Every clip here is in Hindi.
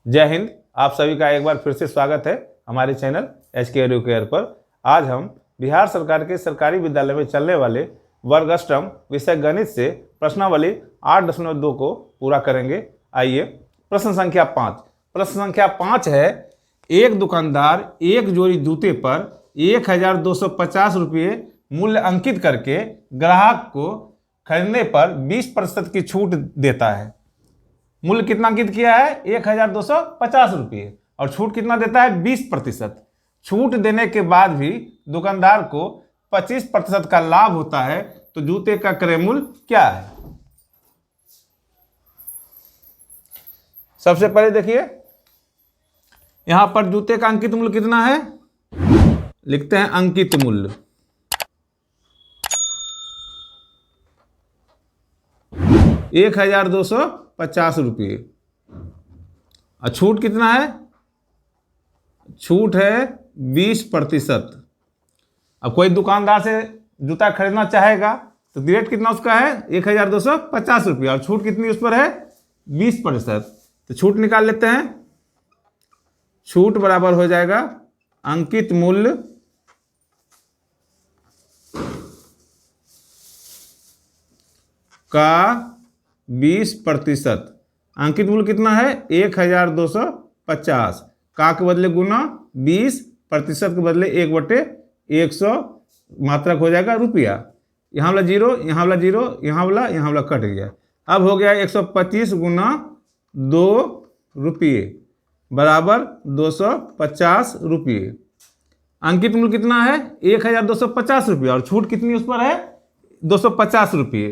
जय हिंद। आप सभी का एक बार फिर से स्वागत है हमारे चैनल HK एडुकेयर पर। आज हम बिहार सरकार के सरकारी विद्यालय में चलने वाले वर्ग अष्टम विषय गणित से प्रश्नावली 8.2 को पूरा करेंगे। आइए प्रश्न संख्या 5। प्रश्न संख्या 5 है, एक दुकानदार एक जोड़ी जूते पर 1250 रुपये मूल्य अंकित करके ग्राहक को खरीदने पर 20% की छूट देता है। मूल्य कितना अंकित किया है? 1250 रुपये, और छूट कितना देता है? 20%। छूट देने के बाद भी दुकानदार को 25% का लाभ होता है, तो जूते का क्रय मूल्य क्या है? सबसे पहले देखिए, यहां पर जूते का अंकित मूल्य कितना है? लिखते हैं अंकित मूल्य। ₹1250। और छूट कितना है? छूट है 20%। अब कोई दुकानदार से जूता खरीदना चाहेगा तो रेट कितना उसका है? 1250 रुपये, और छूट कितनी उस पर है? 20%। तो छूट निकाल लेते हैं। छूट बराबर हो जाएगा अंकित मूल्य का 20%। अंकित मूल्य कितना है? 1250। का के बदले गुना 20%, के बदले 1/100 मात्रक हो जाएगा रुपया। यहाँ वाला जीरो, यहाँ वाला जीरो, यहाँ वाला कट गया। अब हो गया 125 गुना 2 रुपये बराबर 250 रुपये। अंकित मूल्य कितना है? 1250 रुपये, और छूट कितनी उस पर है? 250 रुपये।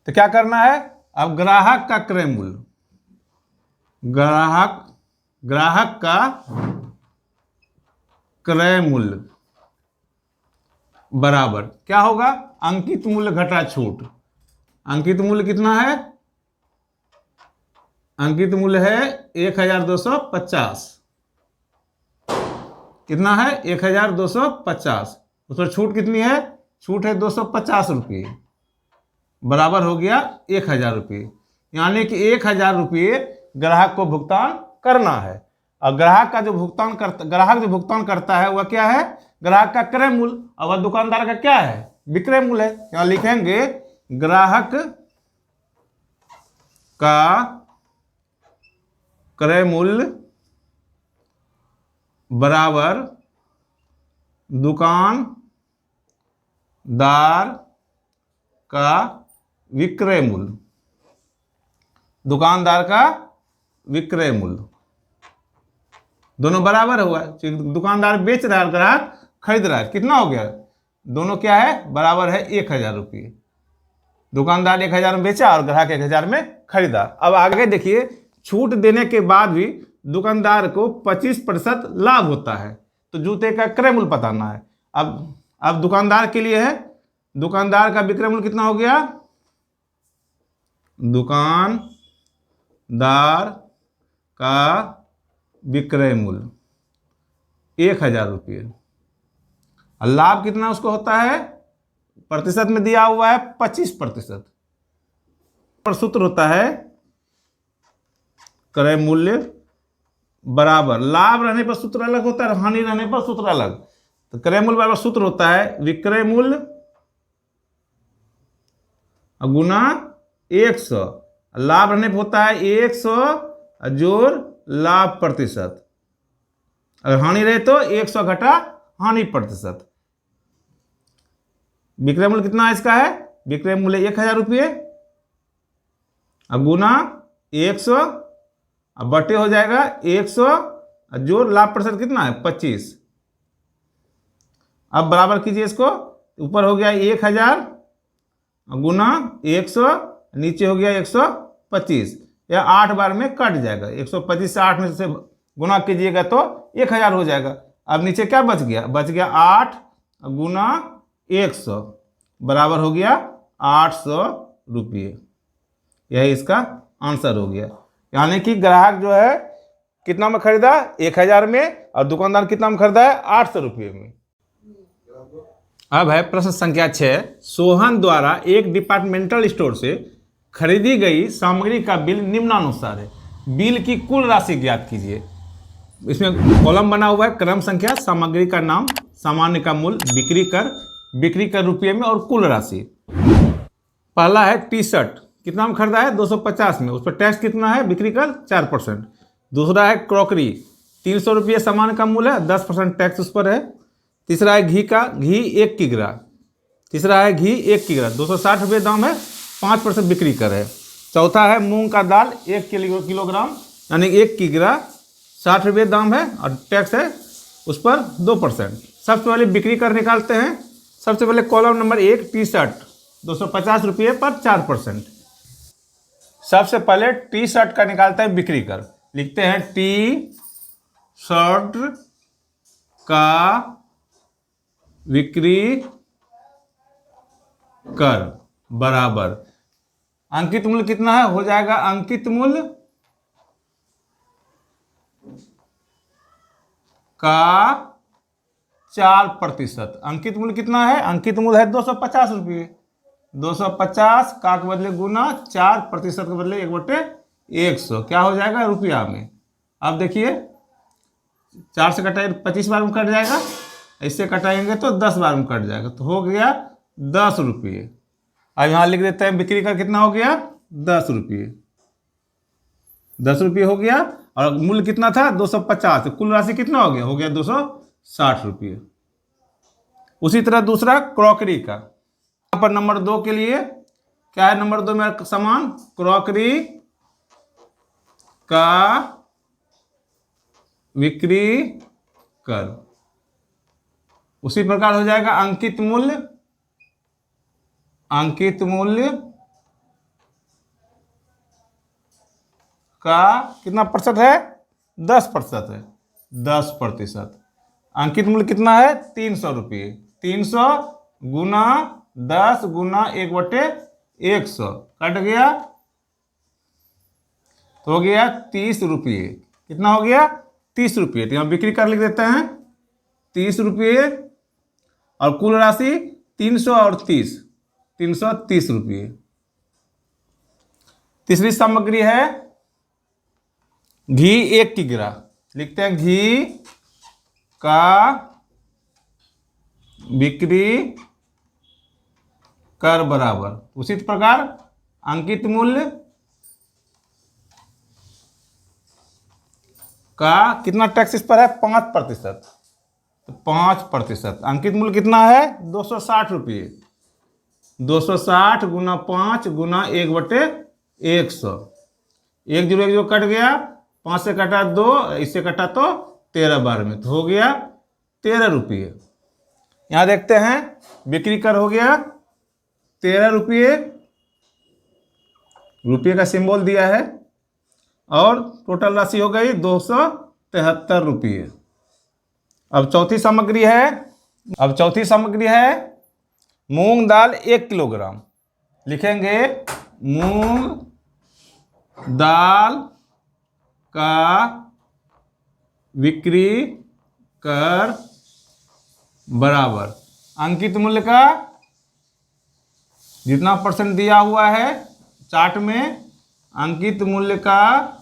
तो क्या करना है? अब ग्राहक का क्रय मूल्य, ग्राहक का क्रय मूल्य बराबर क्या होगा? अंकित मूल्य घटा छूट। अंकित मूल्य कितना है? अंकित मूल्य है 1250। कितना है? 1250। उस पर छूट कितनी है? छूट है 250 रुपये, बराबर हो गया 1000 रुपये। यानी कि 1000 रुपये ग्राहक को भुगतान करना है। और ग्राहक जो भुगतान करता है वह क्या है? ग्राहक का क्रय मूल्य। और वह दुकानदार का क्या है? विक्रय मूल्य है। यहाँ लिखेंगे ग्राहक का क्रय मूल्य बराबर दुकानदार का विक्रय मूल्य। दुकानदार का विक्रय मूल्य दोनों बराबर हुआ। दुकानदार बेच रहा है, ग्राहक खरीद रहा है। कितना हो गया? दोनों क्या है? बराबर है 1000 रुपये। दुकानदार 1000 में बेचा और ग्राहक 1000 में खरीदा। अब आगे देखिए, छूट देने के बाद भी दुकानदार को 25% लाभ होता है, तो जूते का क्रय मूल्य बताना है। अब दुकानदार के लिए है, दुकानदार का विक्रय मूल्य कितना हो गया? दुकानदार का विक्रय मूल्य 1000 रुपये। लाभ कितना उसको होता है? प्रतिशत में दिया हुआ है 25%। पर सूत्र होता है क्रय मूल्य बराबर, लाभ रहने पर सूत्र अलग होता है, हानि रहने पर सूत्र अलग। तो क्रय मूल्य बराबर सूत्र होता है विक्रय मूल्य गुना 100। लाभ रहने पर होता है 100 जोड़ लाभ प्रतिशत। अगर हानि रहे तो 100 घटा हानि प्रतिशत। विक्रय मूल्य कितना है इसका? है विक्रय मूल्य 1000 रुपये, गुना 100, बटे हो जाएगा 100 जोड़ लाभ प्रतिशत कितना है? 25। अब बराबर कीजिए इसको। ऊपर हो गया 1000 गुना 100, नीचे हो गया 125। यह 8 बार में कट जाएगा। 125 से 8 में से गुना कीजिएगा तो 1000 हो जाएगा। अब नीचे क्या बच गया? बच गया 8 गुना 100 बराबर हो गया 800 रुपये। यही इसका आंसर हो गया। यानी कि ग्राहक जो है कितना में खरीदा? 1000 में, और दुकानदार कितना में खरीदा है? 800 रुपये में। अब है प्रश्न संख्या 6। सोहन द्वारा एक डिपार्टमेंटल स्टोर से खरीदी गई सामग्री का बिल निम्नानुसार है। बिल की कुल राशि ज्ञात कीजिए। इसमें कॉलम बना हुआ है, क्रम संख्या, सामग्री का नाम, सामान्य का मूल्य, बिक्री कर रुपये में और कुल राशि। पहला है टी शर्ट, कितना में खरीदा है 250 में, उस पर टैक्स कितना है बिक्री कर 4%। दूसरा है क्रॉकरी, 300 रुपये सामान का मूल्य है, 10% टैक्स उस पर है। तीसरा है घी 1 किग्रा, तीसरा है घी 1 किग्रा, 260 रुपये दाम है, 5% बिक्री कर है। चौथा है मूंग का दाल 1 किलोग्राम यानी 1 किग्रा, 60 रुपये दाम है और टैक्स है उस पर 2%। सबसे पहले बिक्री कर निकालते हैं। सबसे पहले कॉलम नंबर 1 टी शर्ट 250 रुपये पर 4%। सबसे पहले टी शर्ट का निकालते हैं बिक्री कर। लिखते हैं टी शर्ट का बिक्री कर बराबर अंकित मूल्य कितना है, हो जाएगा अंकित मूल्य का 4%। अंकित मूल्य कितना है, अंकित मूल्य है 250 रुपये। 250 का के बदले गुना 4% के बदले 1/100 क्या हो जाएगा रुपया में। अब देखिए 4 से कटाएंगे 25 बार में कट जाएगा, ऐसे कटाएंगे तो 10 बार में कट जाएगा, तो हो गया 10 रुपये। अब यहाँ लिख देते हैं बिक्री का कितना हो गया 10 रुपये। 10 रुपये हो गया और मूल्य कितना था 250, कुल राशि कितना हो गया 260 रुपये। उसी तरह दूसरा क्रॉकरी का, यहाँ पर नंबर 2 के लिए क्या है, नंबर 2 में सामान क्रॉकरी का बिक्री कर, उसी प्रकार हो जाएगा अंकित मूल्य का कितना प्रतिशत है 10% है, 10%। अंकित मूल्य कितना है 300 रुपये। 300 गुना 10 गुना 1/100 कट गया तो हो गया 30 रुपये। कितना हो गया 30 रुपये। तो यहाँ बिक्री कर लिख देते हैं 30 रुपये और कुल राशि 300 और 30, 330 रुपये। तीसरी सामग्री है घी 1 किग्रा। लिखते हैं घी का बिक्री कर बराबर उसी प्रकार अंकित मूल्य का कितना टैक्स इस पर है 5%, तो 5%। अंकित मूल्य कितना है 260 रुपये। 260 गुना 5 गुना 1/100, 1 0 कट गया, 5 से कटा 2, इससे कटा तो 13 बार में, तो हो गया 13 रुपये। यहाँ देखते हैं बिक्री कर हो गया 13 रुपये, रुपये का सिंबल दिया है और टोटल राशि हो गई 273 रुपये। अब चौथी सामग्री है मूंग दाल 1 किलोग्राम। लिखेंगे मूंग दाल का बिक्री कर बराबर अंकित मूल्य का जितना % दिया हुआ है चार्ट में, अंकित मूल्य का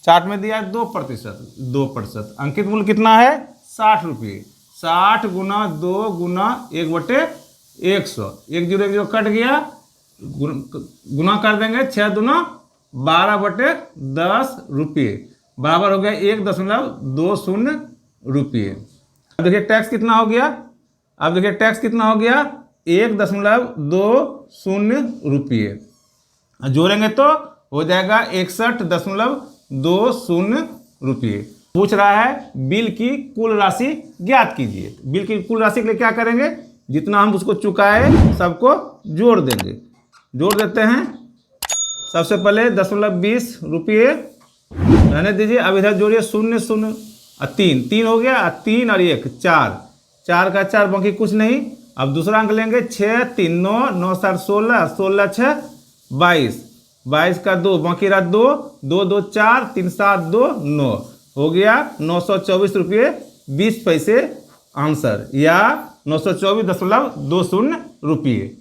चार्ट में दिया है 2%। अंकित मूल्य कितना है 60 रुपये। 60 गुना 2 गुना 1/100, 1 0 कट गया, गुना कर देंगे 6 दूना 12/10 रुपये बराबर हो गया 1.20 रुपये। अब देखिए टैक्स कितना हो गया, 1.20 रुपये। जोड़ेंगे तो हो जाएगा 61.20 रुपये। पूछ रहा है बिल की कुल राशि ज्ञात कीजिए। बिल की कुल राशि के लिए क्या करेंगे, जितना हम उसको चुकाए सबको जोड़ देंगे। जोड़ देते हैं। सबसे पहले 0.20 रुपये रहने दीजिए। अब इधर जोड़िए 0 0 और 3 हो गया, 3 और 1 4, 4 का 4 बाकी कुछ नहीं। अब दूसरा अंक लेंगे 6 3 9 9 7 16 16 6 22, 22 का 2 बाकी रहा 2 2 2 4 3 7 2 9 हो गया 924 रुपये 20 पैसे आंसर या 924.20 रुपये।